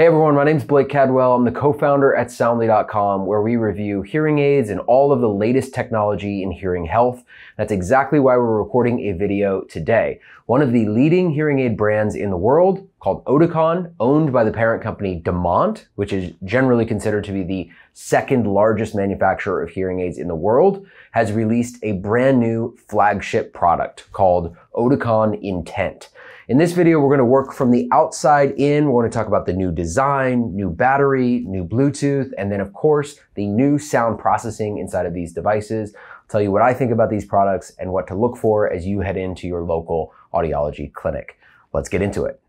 Hey everyone, my name's Blake Cadwell. I'm the co-founder at Soundly.com, where we review hearing aids and all of the latest technology in hearing health. That's exactly why we're recording a video today. One of the leading hearing aid brands in the world, called Oticon, owned by the parent company Demant, which is generally considered to be the second largest manufacturer of hearing aids in the world, has released a brand new flagship product called Oticon Intent. In this video, we're going to work from the outside in. We're going to talk about the new design, new battery, new Bluetooth, and then of course, the new sound processing inside of these devices. I'll tell you what I think about these products and what to look for as you head into your local audiology clinic. Let's get into it.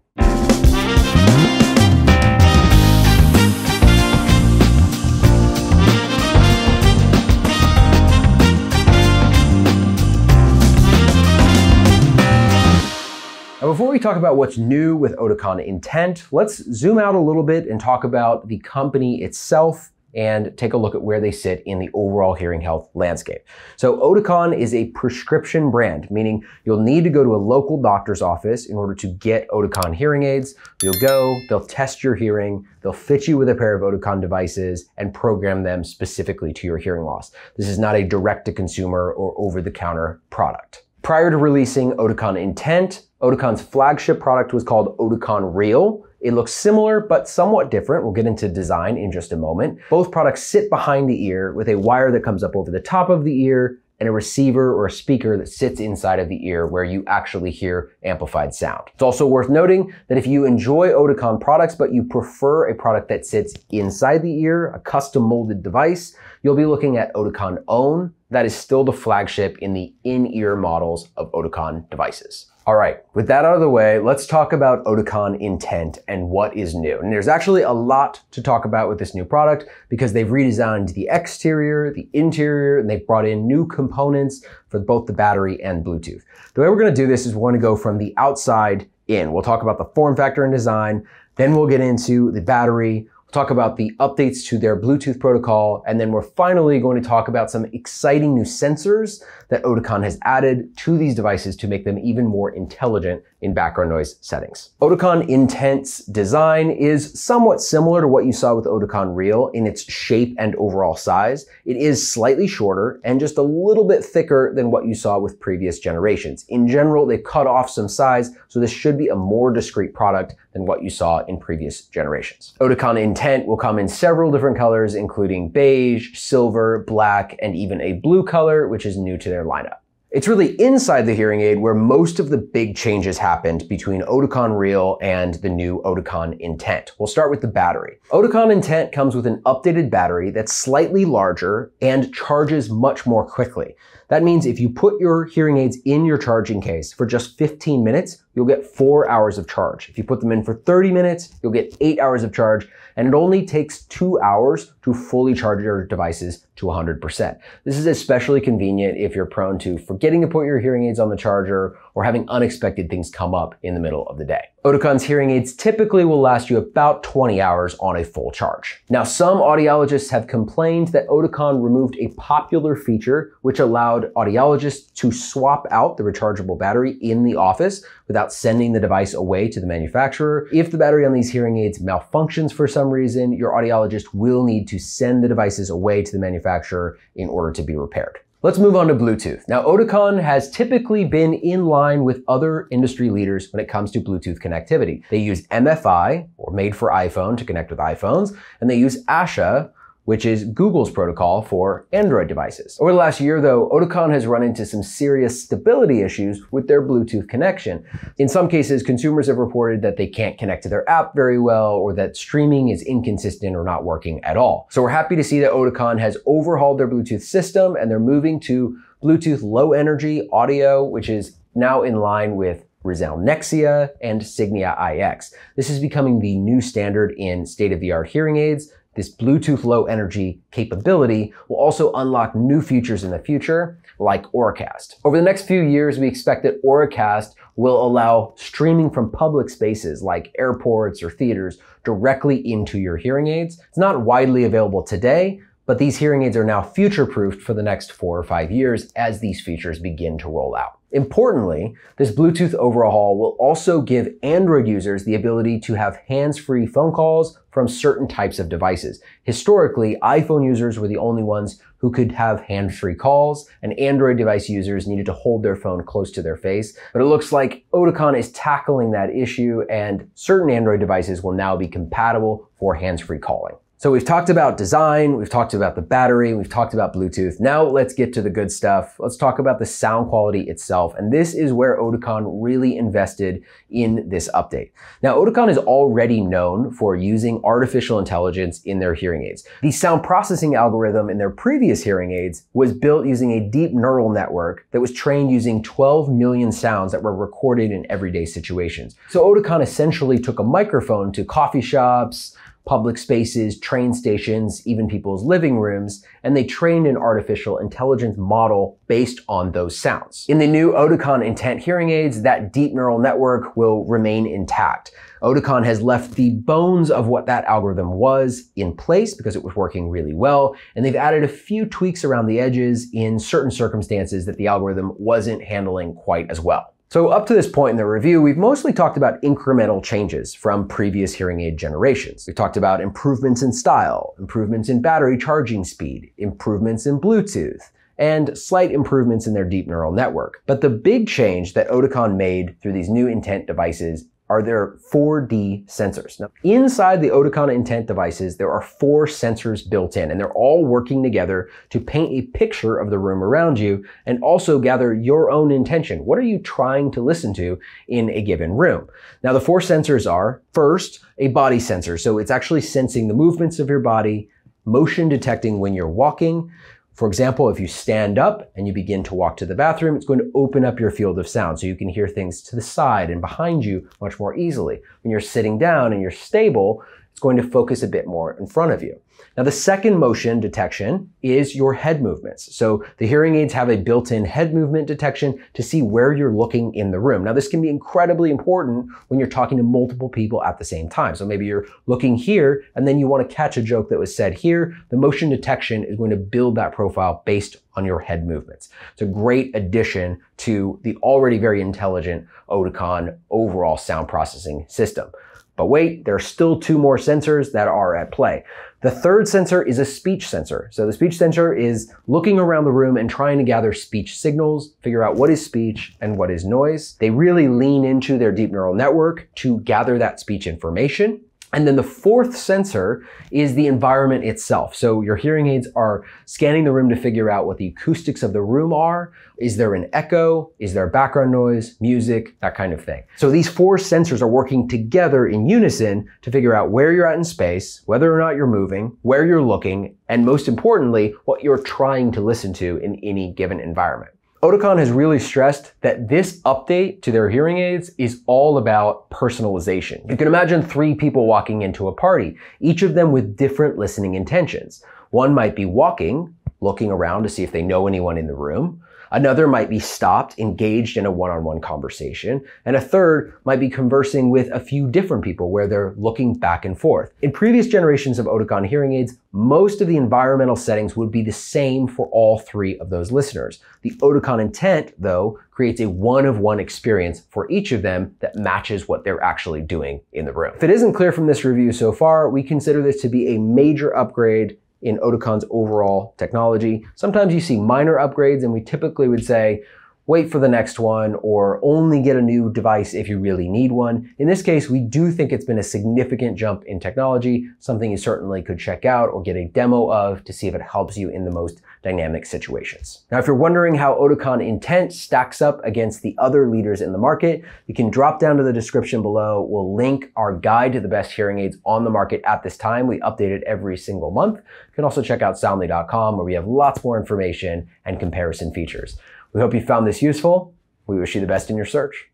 Now, before we talk about what's new with Oticon Intent, let's zoom out a little bit and talk about the company itself and take a look at where they sit in the overall hearing health landscape. So Oticon is a prescription brand, meaning you'll need to go to a local doctor's office in order to get Oticon hearing aids. You'll go, they'll test your hearing, they'll fit you with a pair of Oticon devices and program them specifically to your hearing loss. This is not a direct-to-consumer or over-the-counter product. Prior to releasing Oticon Intent, Oticon's flagship product was called Oticon Real. It looks similar, but somewhat different. We'll get into design in just a moment. Both products sit behind the ear with a wire that comes up over the top of the ear and a receiver or a speaker that sits inside of the ear where you actually hear amplified sound. It's also worth noting that if you enjoy Oticon products, but you prefer a product that sits inside the ear, a custom molded device, you'll be looking at Oticon Own. That is still the flagship in the in-ear models of Oticon devices. All right, with that out of the way, let's talk about Oticon Intent and what is new. And there's actually a lot to talk about with this new product because they've redesigned the exterior, the interior, and they've brought in new components for both the battery and Bluetooth. The way we're gonna do this is we're gonna go from the outside in. We'll talk about the form factor and design, then we'll get into the battery, talk about the updates to their Bluetooth protocol, and then we're finally going to talk about some exciting new sensors that Oticon has added to these devices to make them even more intelligent in background noise settings. Oticon Intent's design is somewhat similar to what you saw with Oticon Real in its shape and overall size. It is slightly shorter and just a little bit thicker than what you saw with previous generations. In general, they cut off some size, so this should be a more discreet product than what you saw in previous generations. Oticon Intent will come in several different colors, including beige, silver, black, and even a blue color, which is new to their lineup. It's really inside the hearing aid where most of the big changes happened between Oticon Real and the new Oticon Intent. We'll start with the battery. Oticon Intent comes with an updated battery that's slightly larger and charges much more quickly. That means if you put your hearing aids in your charging case for just 15 minutes, you'll get 4 hours of charge. If you put them in for 30 minutes, you'll get 8 hours of charge, and it only takes 2 hours to fully charge your devices to 100%. This is especially convenient if you're prone to forgetting to put your hearing aids on the charger or having unexpected things come up in the middle of the day. Oticon's hearing aids typically will last you about 20 hours on a full charge. Now, some audiologists have complained that Oticon removed a popular feature which allowed audiologists to swap out the rechargeable battery in the office without sending the device away to the manufacturer. If the battery on these hearing aids malfunctions for some reason, your audiologist will need to send the devices away to the manufacturer in order to be repaired. Let's move on to Bluetooth. Now, Oticon has typically been in line with other industry leaders when it comes to Bluetooth connectivity. They use MFI, or made for iPhone, to connect with iPhones, and they use ASHA, which is Google's protocol for Android devices. Over the last year, though, Oticon has run into some serious stability issues with their Bluetooth connection. In some cases, consumers have reported that they can't connect to their app very well, or that streaming is inconsistent or not working at all. So we're happy to see that Oticon has overhauled their Bluetooth system, and they're moving to Bluetooth Low Energy Audio, which is now in line with Resound Nexia and Signia iX. This is becoming the new standard in state-of-the-art hearing aids. This Bluetooth low energy capability will also unlock new features in the future, like Auracast. Over the next few years, we expect that Auracast will allow streaming from public spaces like airports or theaters directly into your hearing aids. It's not widely available today, But these hearing aids are now future-proofed for the next 4 or 5 years as these features begin to roll out. Importantly, this Bluetooth overhaul will also give Android users the ability to have hands-free phone calls from certain types of devices. Historically, iPhone users were the only ones who could have hands-free calls, and Android device users needed to hold their phone close to their face. But it looks like Oticon is tackling that issue, and certain Android devices will now be compatible for hands-free calling. So we've talked about design, we've talked about the battery, we've talked about Bluetooth. Now let's get to the good stuff. Let's talk about the sound quality itself. And this is where Oticon really invested in this update. Now, Oticon is already known for using artificial intelligence in their hearing aids. The sound processing algorithm in their previous hearing aids was built using a deep neural network that was trained using 12 million sounds that were recorded in everyday situations. So Oticon essentially took a microphone to coffee shops, public spaces, train stations, even people's living rooms, and they trained an artificial intelligence model based on those sounds. In the new Oticon Intent hearing aids, that deep neural network will remain intact. Oticon has left the bones of what that algorithm was in place because it was working really well, and they've added a few tweaks around the edges in certain circumstances that the algorithm wasn't handling quite as well. So up to this point in the review, we've mostly talked about incremental changes from previous hearing aid generations. We've talked about improvements in style, improvements in battery charging speed, improvements in Bluetooth, and slight improvements in their deep neural network. But the big change that Oticon made through these new Intent devices are their 4D sensors. Now, inside the Oticon Intent devices, there are 4 sensors built in, and they're all working together to paint a picture of the room around you and also gather your own intention. What are you trying to listen to in a given room? Now, the 4 sensors are, first, a body sensor. So it's actually sensing the movements of your body, motion detecting when you're walking. For example, if you stand up and you begin to walk to the bathroom, it's going to open up your field of sound so you can hear things to the side and behind you much more easily. When you're sitting down and you're stable, it's going to focus a bit more in front of you. Now, the second motion detection is your head movements. So the hearing aids have a built-in head movement detection to see where you're looking in the room. Now, this can be incredibly important when you're talking to multiple people at the same time. So maybe you're looking here and then you want to catch a joke that was said here. The motion detection is going to build that profile based on your head movements. It's a great addition to the already very intelligent Oticon overall sound processing system. But wait, there are still 2 more sensors that are at play. The third sensor is a speech sensor. So the speech sensor is looking around the room and trying to gather speech signals, figure out what is speech and what is noise. They really lean into their deep neural network to gather that speech information. And then the fourth sensor is the environment itself. So your hearing aids are scanning the room to figure out what the acoustics of the room are. Is there an echo? Is there background noise, music, that kind of thing? So these 4 sensors are working together in unison to figure out where you're at in space, whether or not you're moving, where you're looking, and most importantly, what you're trying to listen to in any given environment. Oticon has really stressed that this update to their hearing aids is all about personalization. You can imagine 3 people walking into a party, each of them with different listening intentions. One might be walking, looking around to see if they know anyone in the room. Another might be stopped, engaged in a one-on-one conversation. And a third might be conversing with a few different people where they're looking back and forth. In previous generations of Oticon hearing aids, most of the environmental settings would be the same for all 3 of those listeners. The Oticon Intent, though, creates a one-of-one experience for each of them that matches what they're actually doing in the room. If it isn't clear from this review so far, we consider this to be a major upgrade in Oticon's overall technology. Sometimes you see minor upgrades and we typically would say, wait for the next one or only get a new device if you really need one. In this case, we do think it's been a significant jump in technology, something you certainly could check out or get a demo of to see if it helps you in the most dynamic situations. Now, if you're wondering how Oticon Intent stacks up against the other leaders in the market, you can drop down to the description below. We'll link our guide to the best hearing aids on the market at this time. We update it every single month. You can also check out soundly.com where we have lots more information and comparison features. We hope you found this useful. We wish you the best in your search.